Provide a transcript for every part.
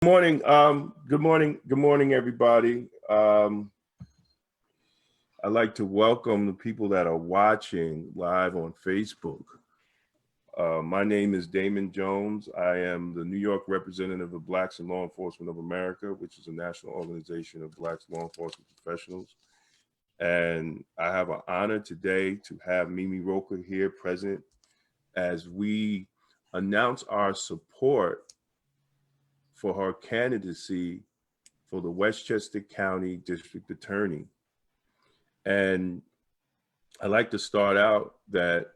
Morning. Good morning, everybody. I'd like to welcome the people that are watching live on Facebook. My name is Damon Jones. I am the New York representative of Blacks in Law Enforcement of America, which is a national organization of Blacks law enforcement professionals. And I have an honor today to have Mimi Rocah here present as we announce our support for her candidacy for the Westchester County District Attorney. And I'd like to start out that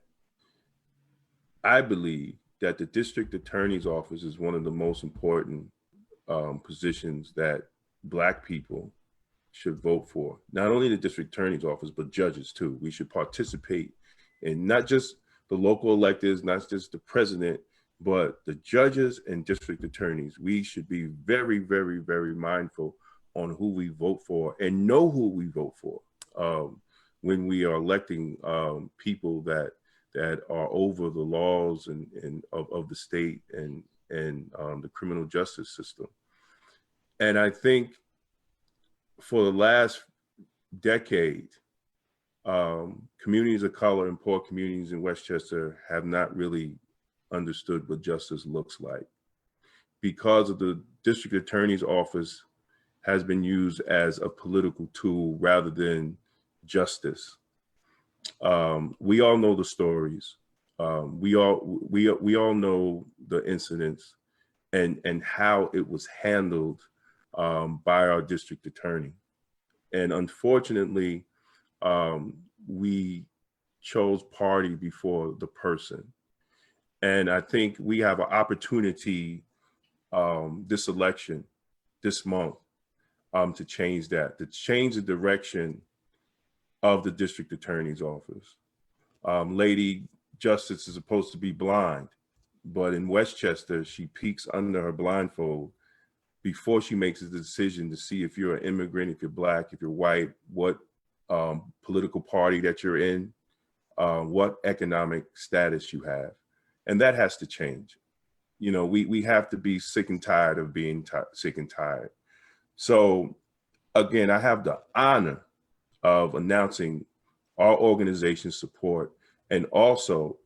I believe that the District Attorney's Office is one of the most important positions that Black people should vote for. Not only the District Attorney's Office, but judges too. We should participate in not just the local electeds, not just the president, but the judges and district attorneys. We should be very, very, very mindful on who we vote for and know who we vote for when we are electing people that are over the laws and of the state and the criminal justice system. And I think for the last decade, communities of color and poor communities in Westchester have not really understood what justice looks like because of the district attorney's office has been used as a political tool rather than justice. We all know the stories. We all know the incidents and how it was handled by our district attorney. And unfortunately, we chose party before the person. And I think we have an opportunity this election, this month, to change that, to change the direction of the district attorney's office. Lady Justice is supposed to be blind, but in Westchester, she peeks under her blindfold before she makes a decision to see if you're an immigrant, if you're Black, if you're white, what political party that you're in, what economic status you have. And that has to change. You know, we have to be sick and tired of being sick and tired. So again, I have the honor of announcing our organization's support, and also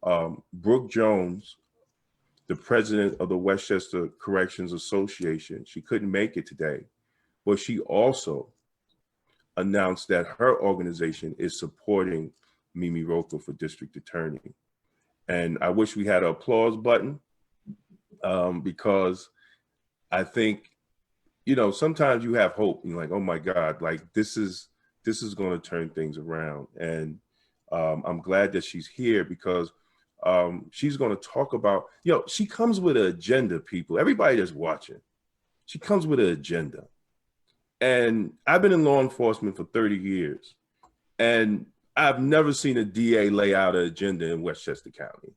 Brooke Jones, the president of the Westchester Corrections Association. She couldn't make it today, but she also announced that her organization is supporting Mimi Rocah for district attorney. And I wish we had an applause button because I think, you know, sometimes you have hope. You're like, oh my God, like this is going to turn things around. And I'm glad that she's here because she's going to talk about, you know, she comes with an agenda, people. Everybody that's watching, she comes with an agenda. And I've been in law enforcement for 30 years. And I've never seen a DA lay out an agenda in Westchester County.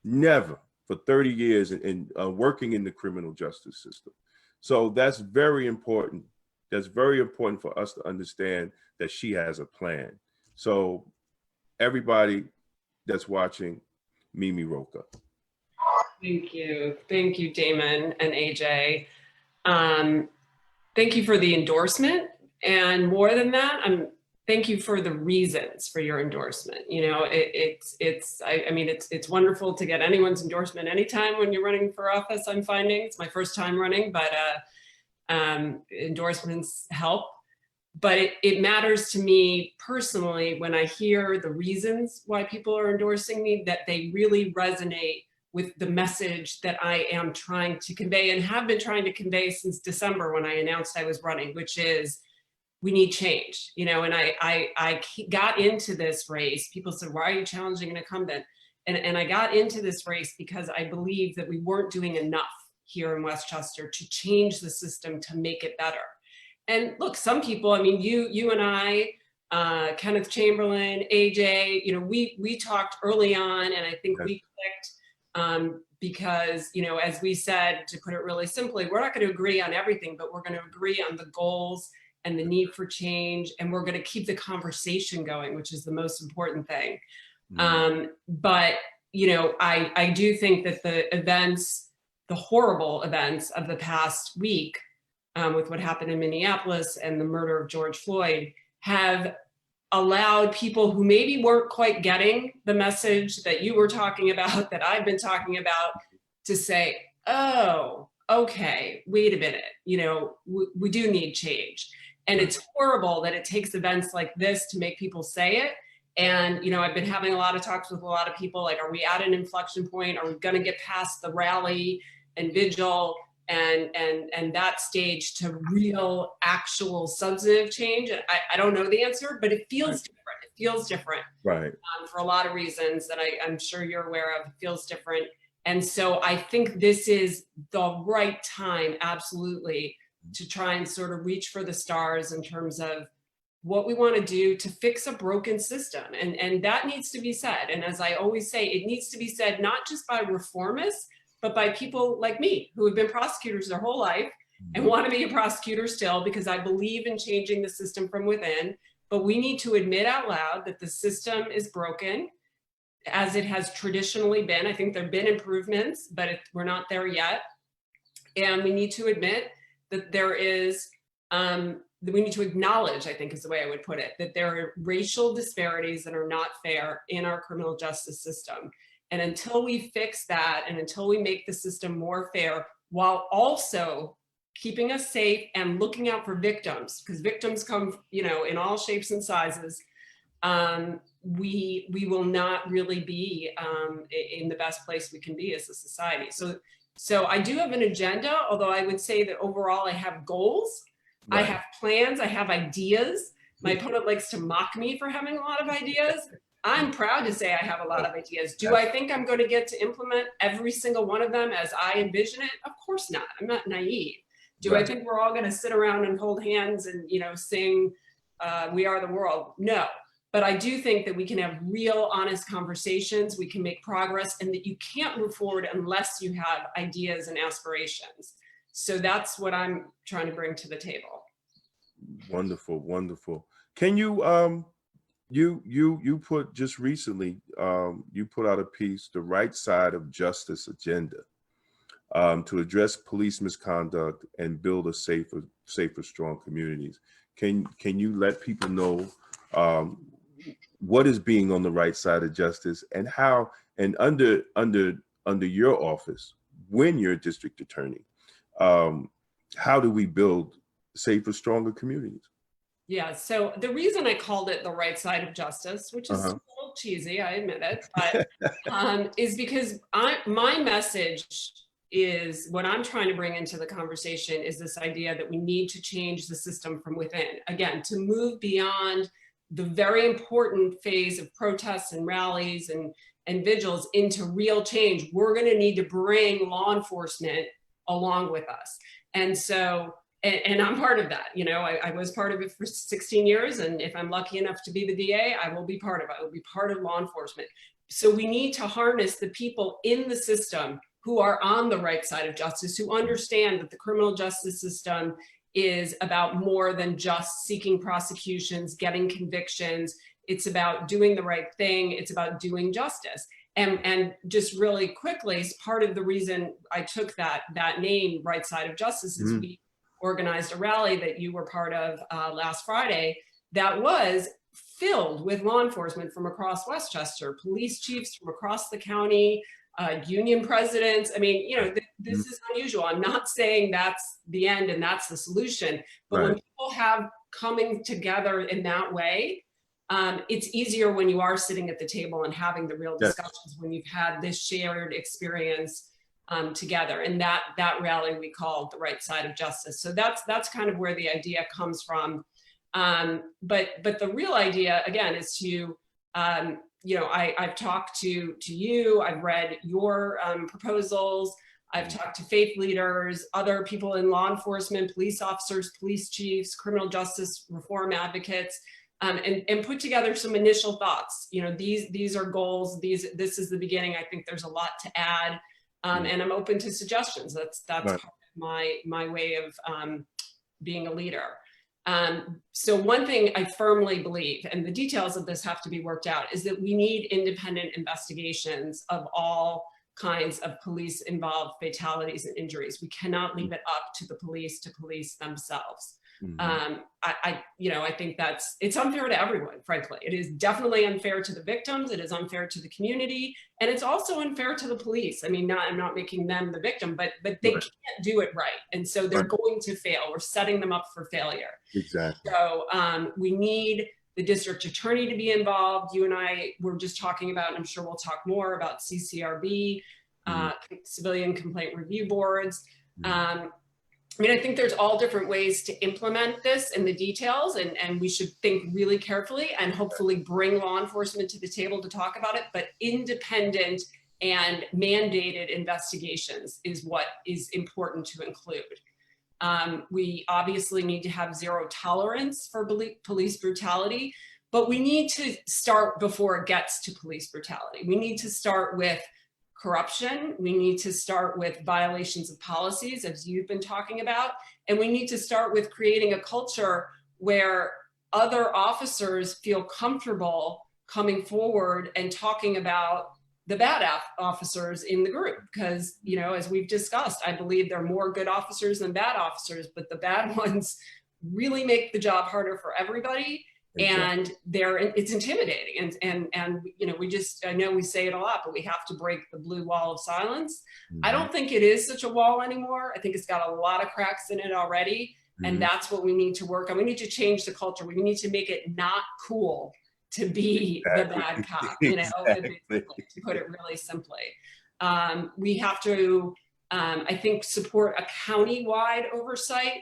Never, for 30 years in working in the criminal justice system. So that's very important. That's very important for us to understand that she has a plan. So everybody that's watching, Mimi Rocah. Thank you. Thank you, Damon and AJ. Thank you for the endorsement. And more than that, thank you for the reasons for your endorsement. You know, it's wonderful to get anyone's endorsement anytime when you're running for office. I'm finding it's my first time running, but endorsements help. But it matters to me personally when I hear the reasons why people are endorsing me, that they really resonate with the message that I am trying to convey and have been trying to convey since December when I announced I was running, which is we need change, you know. And I got into this race. People said, why are you challenging an incumbent? And I got into this race because I believe that we weren't doing enough here in Westchester to change the system to make it better. And look, some people, I mean, you and I, Kenneth Chamberlain, AJ, you know, we talked early on, and I think we clicked because, you know, as we said, to put it really simply, we're not going to agree on everything, but we're going to agree on the goals and the need for change, and we're going to keep the conversation going, which is the most important thing. But, you know, I do think that the events the horrible events of the past week with what happened in Minneapolis and the murder of George Floyd have allowed people who maybe weren't quite getting the message that you were talking about, that I've been talking about, to say, oh, okay, wait a minute, you know, we do need change. And it's horrible that it takes events like this to make people say it. And, you know, I've been having a lot of talks with a lot of people, like, are we at an inflection point? Are we going to get past the rally and vigil and that stage to real, actual substantive change? And I don't know the answer, but it feels different. It feels different, Right. For a lot of reasons that I'm sure you're aware of. It feels different. And so I think this is the right time, absolutely, to try and sort of reach for the stars in terms of what we want to do to fix a broken system. And that needs to be said. And as I always say, it needs to be said not just by reformists, but by people like me who have been prosecutors their whole life and want to be a prosecutor still, because I believe in changing the system from within. But we need to admit out loud that the system is broken, as it has traditionally been. I think there have been improvements, but we're not there yet. And we need to admit that there is, we need to acknowledge, I think is the way I would put it, that there are racial disparities that are not fair in our criminal justice system. And until we fix that, and until we make the system more fair, while also keeping us safe and looking out for victims, because victims come, you know, in all shapes and sizes, we will not really be in the best place we can be as a society. So I do have an agenda, although I would say that overall I have goals, right. I have plans, I have ideas. My opponent likes to mock me for having a lot of ideas. I'm proud to say I have a lot of ideas. Do I think I'm going to get to implement every single one of them as I envision it? Of course not. I'm not naive. Do I think we're all going to sit around and hold hands and, you know, sing We Are the World? No. But I do think that we can have real, honest conversations. We can make progress, and that you can't move forward unless you have ideas and aspirations. So that's what I'm trying to bring to the table. Wonderful, wonderful. Can you, you put just recently, you put out a piece, The Right Side of Justice Agenda, to address police misconduct and build a safer, strong communities. Can you let people know what is being on the right side of justice, and how, and under your office, when you're a district attorney, how do we build safer, stronger communities? Yeah. So the reason I called it The Right Side of Justice, which is a little cheesy, I admit it, but is because my message is, what I'm trying to bring into the conversation is this idea that we need to change the system from within. Again, to move beyond the very important phase of protests and rallies and vigils into real change. We're going to need to bring law enforcement along with us. And so, and I'm part of that. You know, I was part of it for 16 years. And if I'm lucky enough to be the DA, I will be part of it. I will be part of law enforcement. So we need to harness the people in the system who are on the right side of justice, who understand that the criminal justice system is about more than just seeking prosecutions, getting convictions. It's about doing the right thing. It's about doing justice. And just really quickly, part of the reason I took that name, Right Side of Justice, is we organized a rally that you were part of last Friday that was filled with law enforcement from across Westchester, police chiefs from across the county, union presidents. I mean, you know, this is unusual. I'm not saying that's the end and that's the solution, but when people have coming together in that way, it's easier when you are sitting at the table and having the real discussions, when you've had this shared experience together. And that rally we called The Right Side of Justice. So that's kind of where the idea comes from. But the real idea, again, is to, you know, I've talked to you, I've read your proposals, I've talked to faith leaders, other people in law enforcement, police officers, police chiefs, criminal justice reform advocates, and put together some initial thoughts. You know, these are goals. This is the beginning. I think there's a lot to add, and I'm open to suggestions. That's part of my way of being a leader. So one thing I firmly believe, and the details of this have to be worked out, is that we need independent investigations of all kinds of police involved fatalities and injuries. We cannot leave it up to the police to police themselves. I think it's unfair to everyone, frankly. It is definitely unfair to the victims. It is unfair to the community. And it's also unfair to the police. I mean, I'm not making them the victim, but they can't do it right. And so they're going to fail. We're setting them up for failure. Exactly. So we need the district attorney to be involved. You and I were just talking about, and I'm sure we'll talk more about CCRB, civilian complaint review boards. I mean, I think there's all different ways to implement this and the details, and we should think really carefully and hopefully bring law enforcement to the table to talk about it. But independent and mandated investigations is what is important to include. We obviously need to have zero tolerance for police brutality, but we need to start before it gets to police brutality. We need to start with corruption. We need to start with violations of policies, as you've been talking about. And we need to start with creating a culture where other officers feel comfortable coming forward and talking about the bad officers in the group. Because, as we've discussed, I believe there are more good officers than bad officers, but the bad ones really make the job harder for everybody. And it's intimidating. And I know we say it a lot, but we have to break the blue wall of silence. I don't think it is such a wall anymore. I think it's got a lot of cracks in it already. And that's what we need to work on. We need to change the culture. We need to make it not cool to be the bad cop, to put it really simply. We have to, I think, support a county-wide oversight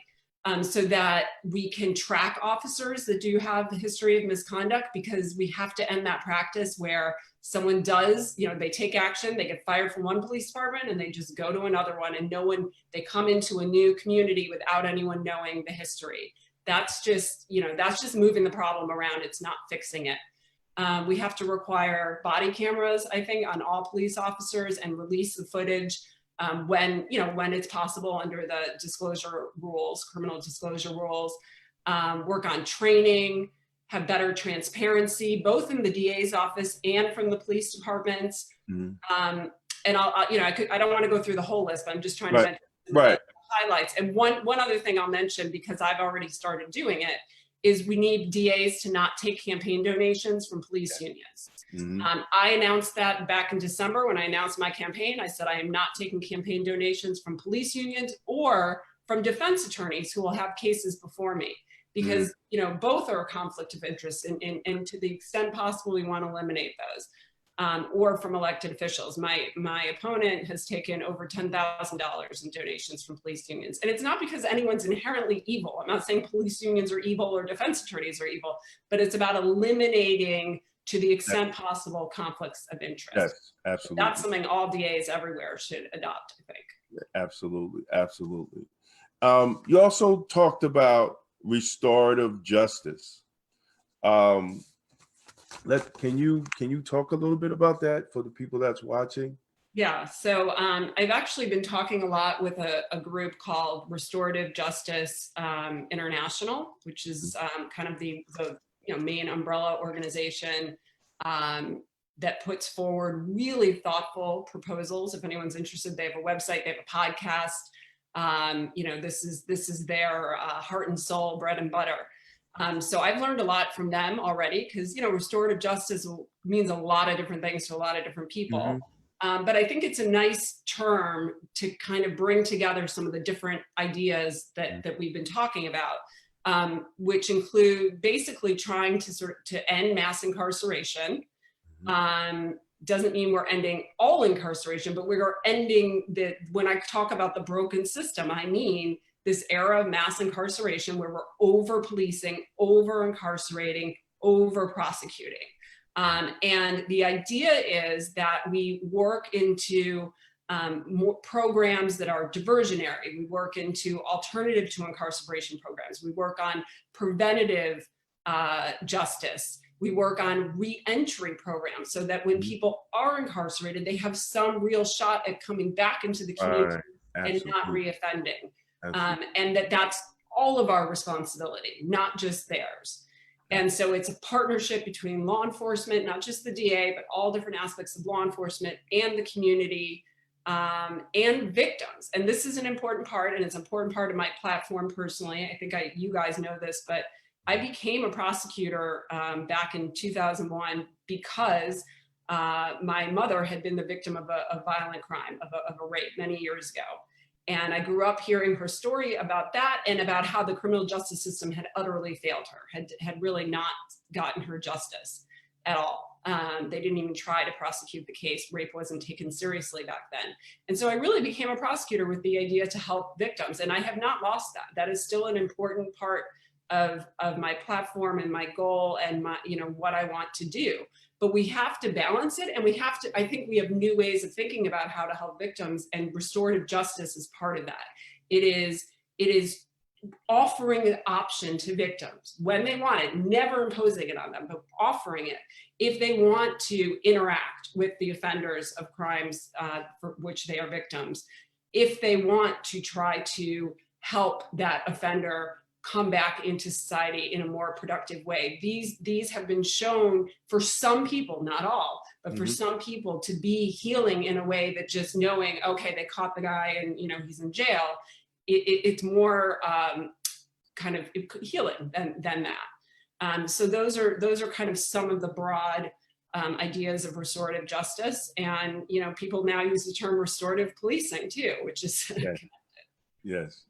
so that we can track officers that do have the history of misconduct, because we have to end that practice where someone does, they take action, they get fired from one police department and they just go to another one, and they come into a new community without anyone knowing the history. That's just moving the problem around. It's not fixing it. We have to require body cameras, I think, on all police officers, and release the footage when it's possible under the disclosure rules, criminal disclosure rules. Work on training, have better transparency, both in the DA's office and from the police departments. And I don't want to go through the whole list, but I'm just trying to mention the highlights. And one other thing I'll mention, because I've already started doing it, is we need DAs to not take campaign donations from police unions. I announced that back in December when I announced my campaign. I said I am not taking campaign donations from police unions or from defense attorneys who will have cases before me, because both are a conflict of interest, and to the extent possible, we want to eliminate those. Or from elected officials. My opponent has taken over $10,000 in donations from police unions. And it's not because anyone's inherently evil. I'm not saying police unions are evil or defense attorneys are evil, but it's about eliminating, to the extent possible, conflicts of interest. Yes, absolutely. That's something all DAs everywhere should adopt, I think. Absolutely, absolutely. You also talked about restorative justice. Can you talk a little bit about that for the people that's watching? Yeah, so I've actually been talking a lot with a group called Restorative Justice International, which is kind of the main umbrella organization that puts forward really thoughtful proposals. If anyone's interested, they have a website, they have a podcast. This is their heart and soul, bread and butter. So I've learned a lot from them already, because, restorative justice means a lot of different things to a lot of different people. But I think it's a nice term to kind of bring together some of the different ideas that we've been talking about, which include basically trying to end mass incarceration. Doesn't mean we're ending all incarceration, but we're ending when I talk about the broken system, I mean this era of mass incarceration where we're over policing, over incarcerating, over prosecuting. And the idea is that we work into more programs that are diversionary. We work into alternative to incarceration programs. We work on preventative justice. We work on re-entry programs so that when people are incarcerated, they have some real shot at coming back into the community and not re-offending. And that's all of our responsibility, not just theirs. And so it's a partnership between law enforcement, not just the DA, but all different aspects of law enforcement and the community, and victims. And this is an important part, and it's an important part of my platform personally. I think you guys know this, but I became a prosecutor back in 2001 because my mother had been the victim of a violent crime, of a rape many years ago. And I grew up hearing her story about that and about how the criminal justice system had utterly failed her, had really not gotten her justice at all. They didn't even try to prosecute the case. Rape wasn't taken seriously back then. And so I really became a prosecutor with the idea to help victims. And I have not lost that. That is still an important part of my platform and my goal and my, what I want to do. But we have to balance it, and we have to, I think we have new ways of thinking about how to help victims, and restorative justice is part of that. It is offering an option to victims when they want it, never imposing it on them, but offering it if they want to interact with the offenders of crimes for which they are victims, if they want to try to help that offender come back into society in a more productive way. These have been shown for some people, not all, but for some people to be healing in a way that just knowing, okay, they caught the guy and he's in jail, it's more kind of healing than that. So those are kind of some of the broad ideas of restorative justice. And people now use the term restorative policing too, which is connected. Yes.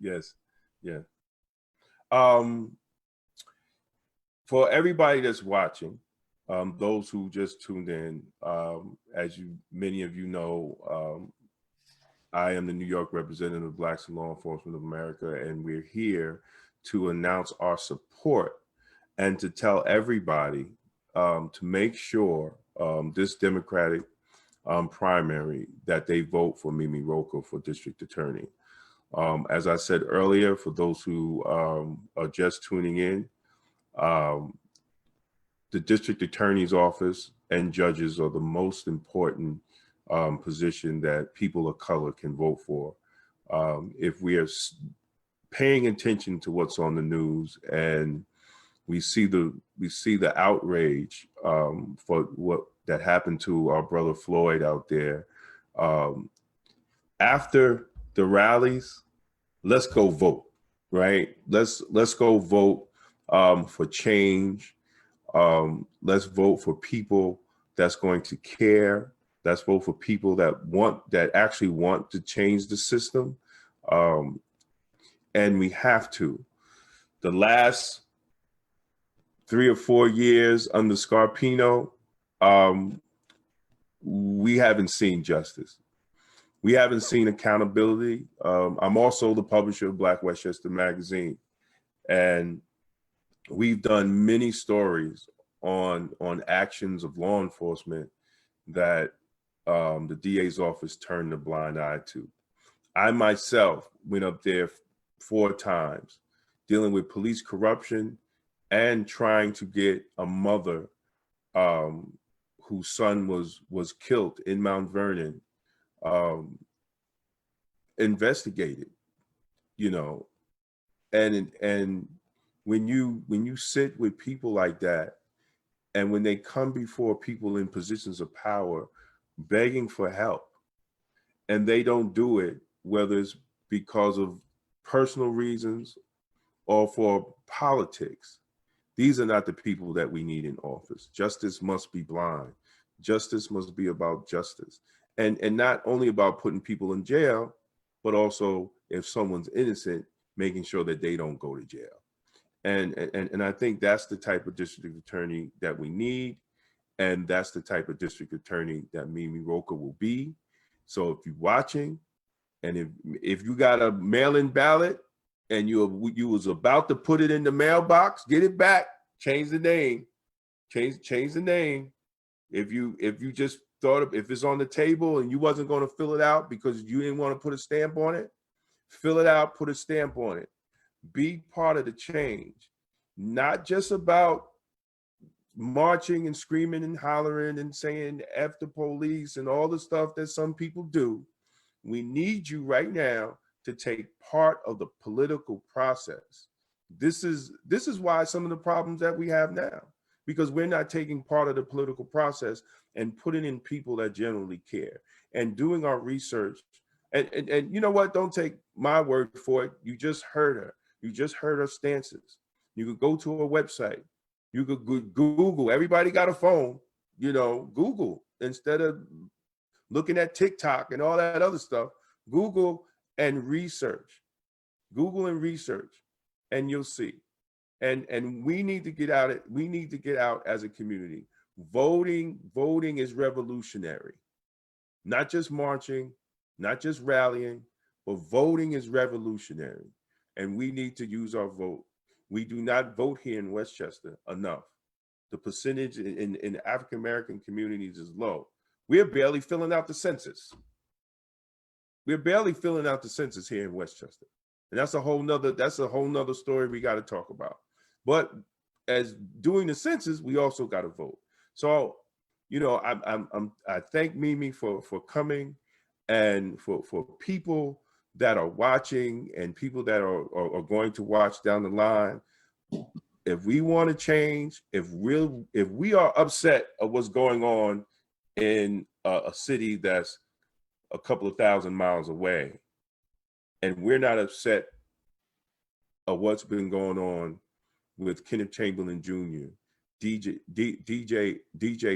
For everybody that's watching, those who just tuned in, as many of you know, I am the New York representative of Blacks in Law Enforcement of America, and we're here to announce our support and to tell everybody to make sure this Democratic primary that they vote for Mimi Rocah for district attorney. As I said earlier, for those who are just tuning in, the district attorney's office and judges are the most important position that people of color can vote for. If we are paying attention to what's on the news and we see the outrage for what that happened to our brother Floyd out there, after the rallies, let's go vote, right? Let's go vote for change. Let's vote for people that's going to care. Let's vote for people that actually want to change the system. And we have to. The last 3 or 4 years under Scarpino, we haven't seen justice. We haven't seen accountability. I'm also the publisher of Black Westchester magazine, and we've done many stories on actions of law enforcement that the DA's office turned a blind eye to. I myself went up there 4 times dealing with police corruption and trying to get a mother whose son was killed in Mount Vernon investigated, and when you sit with people like that, and when they come before people in positions of power begging for help, and they don't do it, whether it's because of personal reasons or for politics, these are not the people that we need in office. Justice must be blind. Justice must be about justice. And not only about putting people in jail, but also if someone's innocent, making sure that they don't go to jail. And I think that's the type of district attorney that we need. And that's the type of district attorney that Mimi Rocah will be. So if you're watching, and if you got a mail-in ballot and you was about to put it in the mailbox, get it back, change the name, change the name. If you just thought if it's on the table and you wasn't going to fill it out because you didn't want to put a stamp on it, fill it out, put a stamp on it. Be part of the change, not just about marching and screaming and hollering and saying F the police and all the stuff that some people do. We need you right now to take part of the political process. This is why some of the problems that we have now, because we're not taking part of the political process and putting in people that generally care and doing our research. And you know what? Don't take my word for it. You just heard her. You just heard her stances. You could go to her website. You could Google. Everybody got a phone. You know, Google instead of looking at TikTok and all that other stuff. Google and research. Google and research, and you'll see. And we need to get out. We need to get out as a community. Voting is revolutionary. Not just marching, not just rallying, but voting is revolutionary. And we need to use our vote. We do not vote here in Westchester enough. The percentage in African American communities is low. We're barely filling out the census. We're barely filling out the census here in Westchester. And that's a whole nother story we got to talk about. But as doing the census, we also got to vote. So, you know, I thank Mimi for coming, and for people that are watching and people that are going to watch down the line. If we want to change, if we are upset of what's going on in a city that's a couple of thousand miles away, and we're not upset of what's been going on with Kenneth Chamberlain Jr., DJ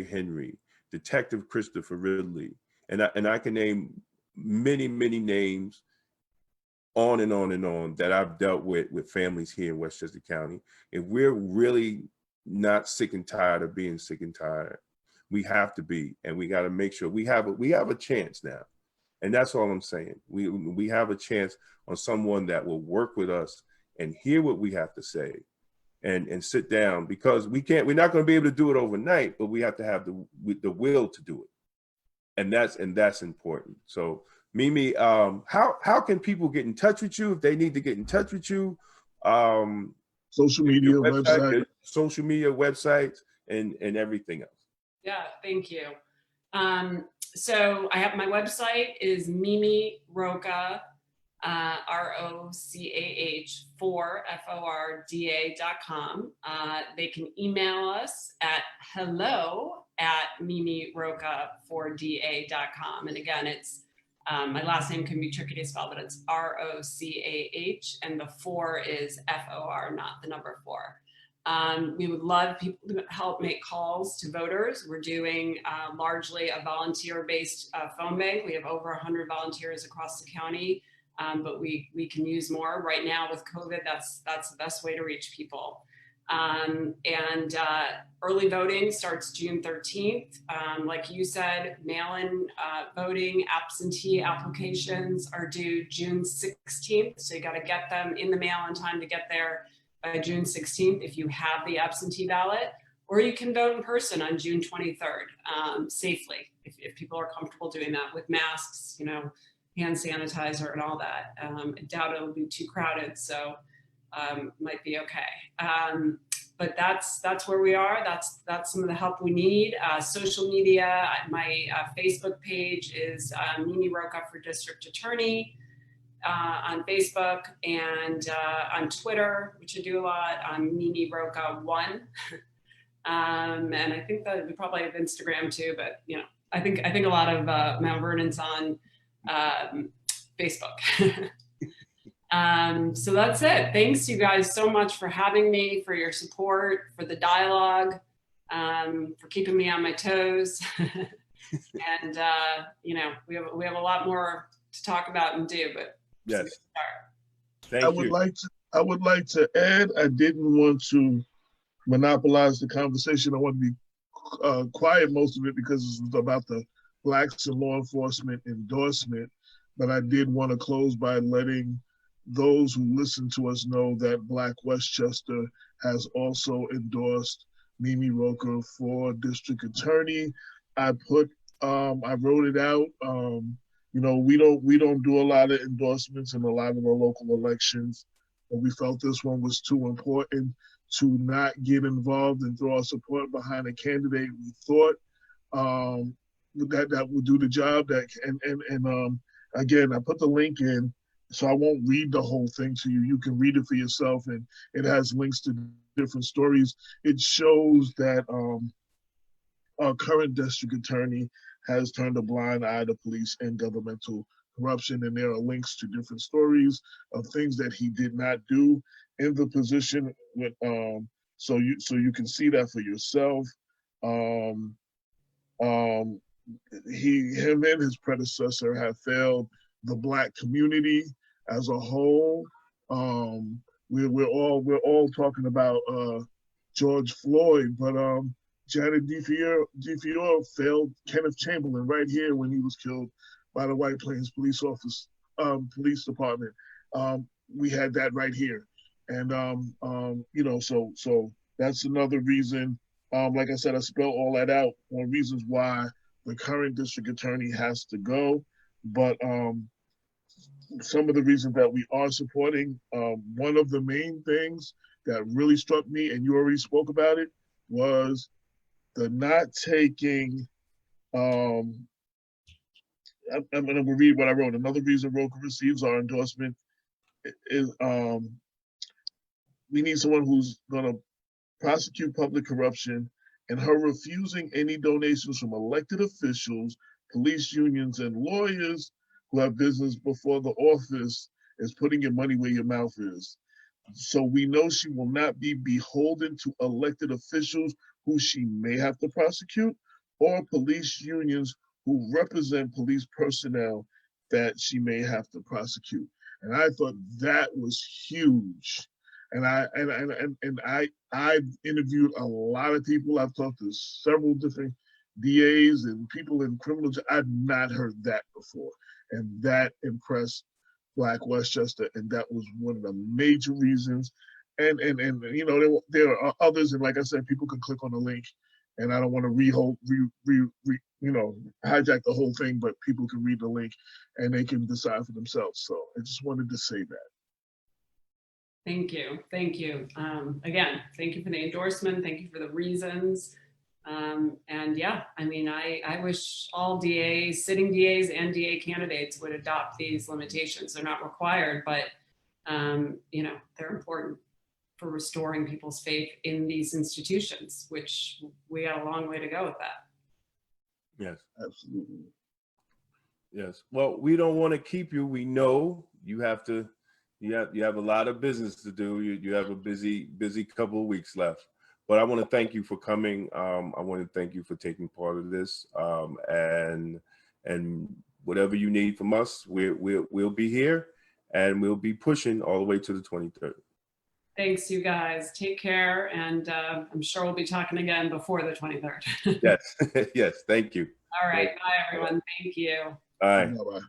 Henry, Detective Christopher Ridley, and I can name many names on and on and on that I've dealt with families here in Westchester County. If we're really not sick and tired of being sick and tired, we have to be, and we got to make sure we have a chance now. And that's all I'm saying. We have a chance on someone that will work with us and hear what we have to say, and sit down, because we're not going to be able to do it overnight, but we have to have the will to do it. And that's important. So Mimi, how can people get in touch with you if they need to get in touch with you? Social media, website, social media, websites, and everything else. Yeah, thank you. So I have my website is Mimi Rocah, ROCAH 4 FORDA.com. They can email us at hello@MimiRocah4DA.com. And again, it's my last name can be tricky to spell, but it's ROCAH, and the 4 is FOR, not the number 4. We would love people to help make calls to voters. We're doing largely a volunteer-based phone bank. We have over 100 volunteers across the county, but we can use more. Right now with COVID, that's the best way to reach people. Early voting starts June 13th. Like you said, mail-in voting, absentee applications are due June 16th. So you got to get them in the mail in time to get there by June 16th if you have the absentee ballot, or you can vote in person on June 23rd safely if people are comfortable doing that with masks, you know, hand sanitizer and all that. I doubt it'll be too crowded, so might be okay. But that's where we are. That's some of the help we need. Social media, my Facebook page is Mimi Rocah for District Attorney on Facebook, and on Twitter, which I do a lot, on Mimi Rocah 1. And I think that we probably have Instagram too, but you know, I think a lot of Mount Vernon's on Facebook. So that's it. Thanks you guys so much for having me, for your support, for the dialogue, for keeping me on my toes. And you know, we have a lot more to talk about and do, but yes. Thank I you. I would like to add, I didn't want to monopolize the conversation. I want to be quiet most of it because it was about the Blacks in Law Enforcement endorsement. But I did want to close by letting those who listen to us know that Black Westchester has also endorsed Mimi Rocah for District Attorney. I wrote it out. You know, we don't do a lot of endorsements in a lot of the local elections, but we felt this one was too important to not get involved and throw our support behind a candidate we thought that would do the job. Again, I put the link in. So I won't read the whole thing to you. You can read it for yourself, and it has links to different stories. It shows that our current district attorney has turned a blind eye to police and governmental corruption, and there are links to different stories of things that he did not do in the position. With so you can see that for yourself. Um, um, him and his predecessor have failed the Black community as a whole. We're all talking about George Floyd, but Janet DeFiore failed Kenneth Chamberlain right here when he was killed by the White Plains police department. We had that right here, and so that's another reason. Like I said, I spelled all that out on reasons why the current district attorney has to go. But some of the reasons that we are supporting, one of the main things that really struck me, and you already spoke about it, was the not taking, I'm going to read what I wrote. Another reason Rocah receives our endorsement is we need someone who's going to prosecute public corruption, and her refusing any donations from elected officials, police unions, and lawyers who have business before the office is putting your money where your mouth is. So we know she will not be beholden to elected officials who she may have to prosecute, or police unions who represent police personnel that she may have to prosecute. And I thought that was huge. And I've interviewed a lot of people. I've talked to several different DAs and people in criminal. I've not heard that before, and that impressed Black Westchester, and that was one of the major reasons. And you know, there are others, and like I said, people can click on the link, and I don't want to hijack the whole thing, but people can read the link and they can decide for themselves. So I just wanted to say that. Thank you. Thank you. Again, thank you for the endorsement. Thank you for the reasons. And yeah, I mean, I wish all DAs, sitting DAs and DA candidates would adopt these limitations. They're not required, but you know, they're important for restoring people's faith in these institutions, which we got a long way to go with that. Yes. Absolutely. Yes. Well, we don't want to keep you. We know you have to. You have a lot of business to do. You have a busy couple of weeks left. But I want to thank you for coming. I want to thank you for taking part of this. And whatever you need from us, we'll be here, and we'll be pushing all the way to the 23rd. Thanks, you guys. Take care, and I'm sure we'll be talking again before the 23rd. Yes. Yes. Thank you. All right. Bye, everyone. Thank you. All right. Bye-bye.